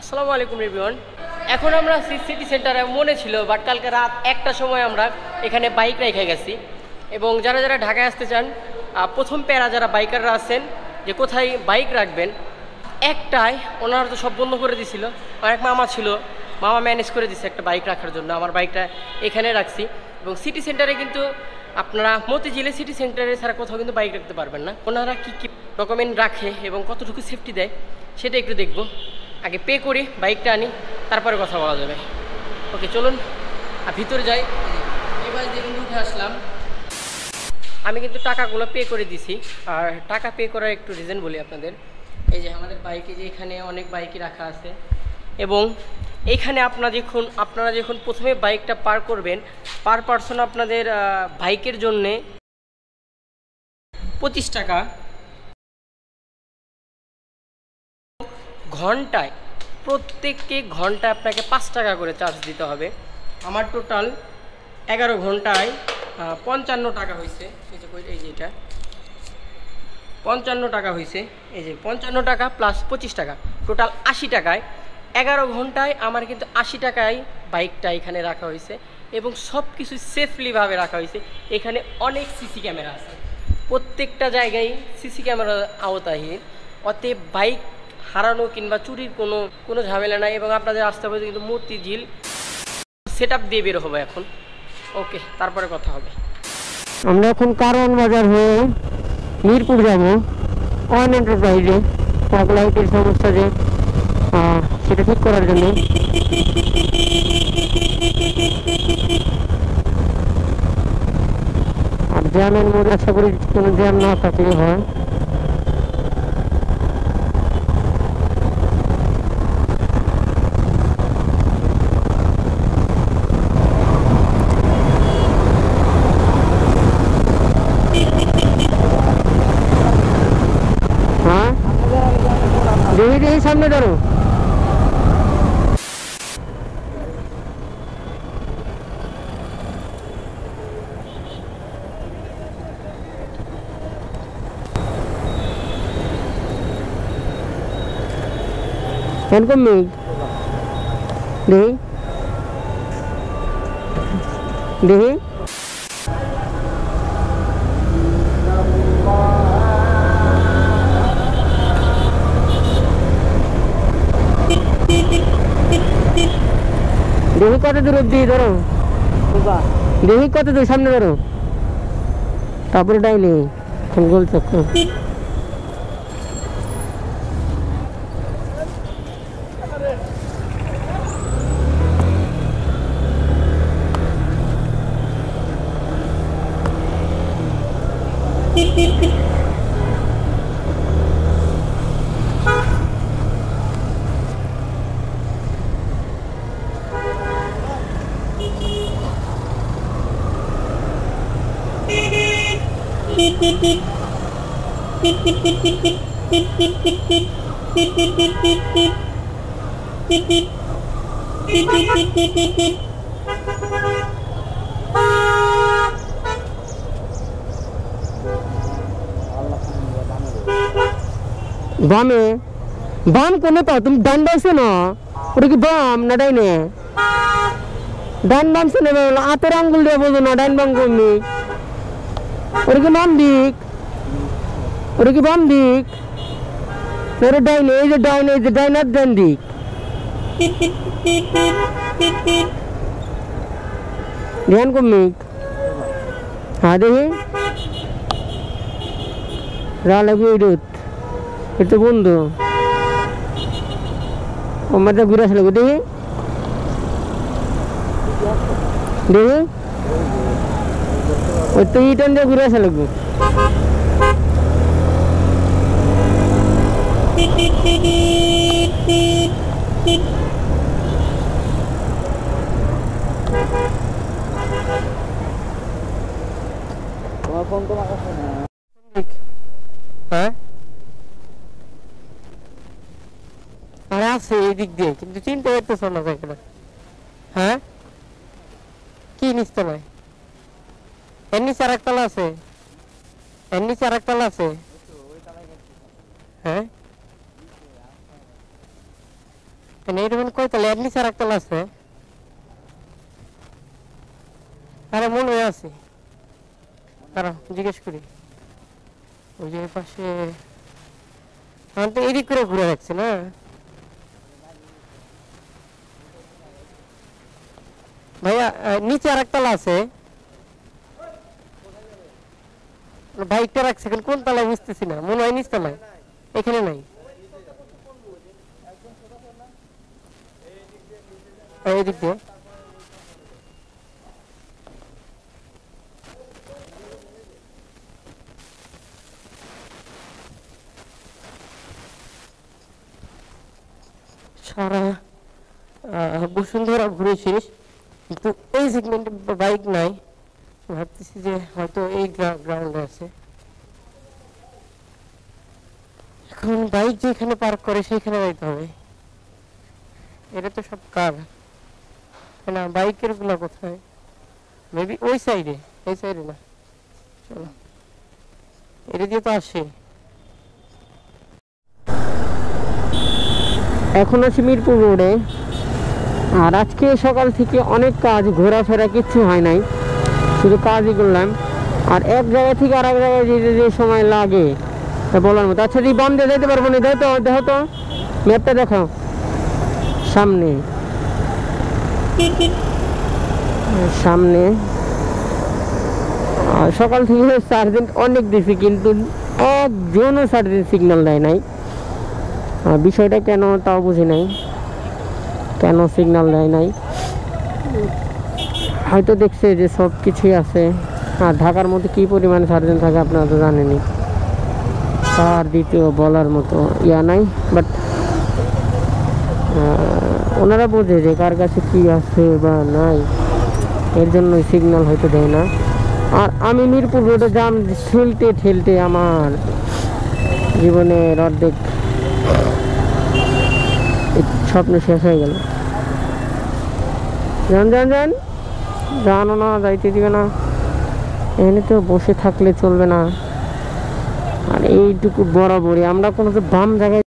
আসসালামু আলাইকুম এভরিওয়ান। এখন আমরা সিটি সেন্টারে মনে ছিল, বাট কালকে রাত 1টার সময় আমরা এখানে বাইক রেখে গেছি। এবং যারা যারা ঢাকায় আসতে চান, প্রথম প্যারা যারা বাইকাররা আছেন যে কোথায় বাইক রাখবেন, একটাই ওনারা তো সব বন্ধ করে দিছিল। আমার এক মামা ছিল, মামা ম্যানেজ করে দিছে একটা বাইক রাখার জন্য। আমার বাইকটা এখানে রাখছি। এবং সিটি সেন্টারে কিন্তু আপনারা মতিঝিলে সিটি সেন্টারে ছাড়া কোথাও কিন্তু বাইক রাখতে পারবেন না। ওনারা কী কী ডকুমেন্ট রাখে এবং কতটুকু সেফটি দেয় সেটা একটু দেখব। আগে পে করি, বাইকটা আনি, তারপরে কথা বলা যাবে। ওকে চলুন ভিতরে যাই। এবার দেখুন উঠে আসলাম। আমি কিন্তু টাকাগুলো পে করে দিছি। আর টাকা পে করার একটু রিজন বলি আপনাদের। এই যে আমাদের বাইকে যে এখানে অনেক বাইকই রাখা আছে, এবং এইখানে আপনারা যখন প্রথমে বাইকটা পার করবেন, পার পারসন আপনাদের বাইকের জন্যে 25 টাকা, ঘন্টায় প্রত্যেককে ঘন্টায় আপনাকে 5 টাকা করে চার্জ দিতে হবে। আমার টোটাল 11 ঘন্টায় 55 টাকা হয়েছে। এই যে এটা 55 টাকা হয়েছে। এই যে 55 টাকা প্লাস 25 টাকা, টোটাল 80 টাকায় 11 ঘন্টায় আমার কিন্তু 80 টাকায় বাইকটা এখানে রাখা হয়েছে। এবং সব কিছু সেফলিভাবে রাখা হয়েছে। এখানে অনেক সিসি ক্যামেরা আছে, প্রত্যেকটা জায়গায় সিসি ক্যামেরা আওতাহীন। অতএব বাইক হারানো কিংবা চুরির কোনো ঝামেলা নাই। এবং আপনাদের আসতে হবে কিন্তু মতিঝিল সেট আপ দিয়ে বের হবে এখন। ওকে, তারপরে কথা হবে। আমরা এখন কারওয়ান বাজার হয়ে মিরপুর যাব অন এন্টারপ্রাইজে ফগ লাইটের সমস্যা যে সেটা ঠিক করার জন্য। আর জ্যামের মধ্যে আশা করি কোনো জ্যাম না থাকলে হয়। দেখি সামনে ধরো। এরকম মেঘ দেখি দেখি দেখি কত দূর অব্দি ধরো, দেখি কত দূর সামনে ধরো, তারপরে ডাইলে গোল চক্কর। বামে বাম কোনে পাও তুমি? ডান বাইছে না, ওটা কি বাম না ডাইনে? ডান বাম শুনে হাতের আঙ্গুল দিয়ে বোঝো না ডাইন বাম কমনি। ওটা কি বাম দিক? ওটা কি বাম দিক? ওটা ডাইনে, এই যে ডাইনে, এই যে ডাইন আর ডান দিক। ধ্যান কমনি। হ্যাঁ দেখি রা লাগবে ওই রোদ, এটা বন্ধু ও মাঝে ঘুরে আসলে দেখি দেখি ওই তো ইটন দিয়ে ঘুরে আসা লাগবে। তোমার ফোন তো লাগাচ্ছে না। হ্যাঁ আরে আছে এই দিক দিয়ে, কিন্তু চিনতে পারতেছ না জায়গাটা। হ্যাঁ কি নিচতলায়? এর নিচে আর একতলা আছে, এর নিচে আর একতলা আছে। হ্যাঁ এইরকম কয়তলা এর নিচে আর একতলা আছে? আরে মনে হয় আছে, দাঁড়াও জিজ্ঞেস করি। ওই যে পাশে আমি তো এদিক করে ঘুরে যাচ্ছে না। ভাইয়া নিচে আর একতলা আছে, বাইকটা রাখছে এখন কোন তলায় বুঝতেছি না, মনে হয় নিচ তলায়, এখানে নাই। এইদিক দিয়ে সারা বসুন্ধরা ঘুরেছিস, কিন্তু এই সেগমেন্টে বাইক নাই। ভাবতেছি যে হয়তো এই গ্রাউন্ডে আছে। এখন বাইক যেখানে পার্ক করে সেখানে যাইতে হবে। এটা তো সব কার না, বাইকের গুলা কোথায়? মেবি ওই সাইডে, এই সাইডে না, চলো এটা দিয়ে তো আসে। এখন আছি মিরপুর রোডে। আর আজকে সকাল থেকে অনেক কাজ, ঘোরাফেরা কিচ্ছু হয় নাই, শুধু কাজই করলাম। আর এক জায়গা থেকে আর এক জায়গায় যেতে যে সময় লাগে তা বলার মতো। আচ্ছা তুই বন্ধে যেতে পারবো না, দেখো তো, দেখো তো ম্যাপটা দেখো সামনে সামনে। সকাল থেকে সার্জেন্ট অনেক দিছি, কিন্তু একজনও সার্জেন্ট সিগন্যাল দেয় নাই। বিষয়টা কেন তাও বুঝি নাই, কেন সিগন্যাল দেয় নাই। হয়তো দেখছে যে সব কিছুই আছে। আর ঢাকার মধ্যে কী পরিমাণে সার্জেন্ট থাকে আপনারা তো জানেনই, তার দ্বিতীয় বলার মতো ইয়া নাই। বাট ওনারা বোঝে যে কার কাছে কি আছে বা নাই, এর জন্যই সিগন্যাল হয়তো দেয় না। আর আমি মিরপুর রোডে জাম ঠেলতে ঠেলতে আমার জীবনের অর্ধেক স্বপ্ন শেষ হয়ে গেল। যান যান যান, জানো না যাইতে দিবে না, এখানে তো বসে থাকলে চলবে না। আর এইটুকু বরাবরই আমরা কোনো তো বাম জায়গায়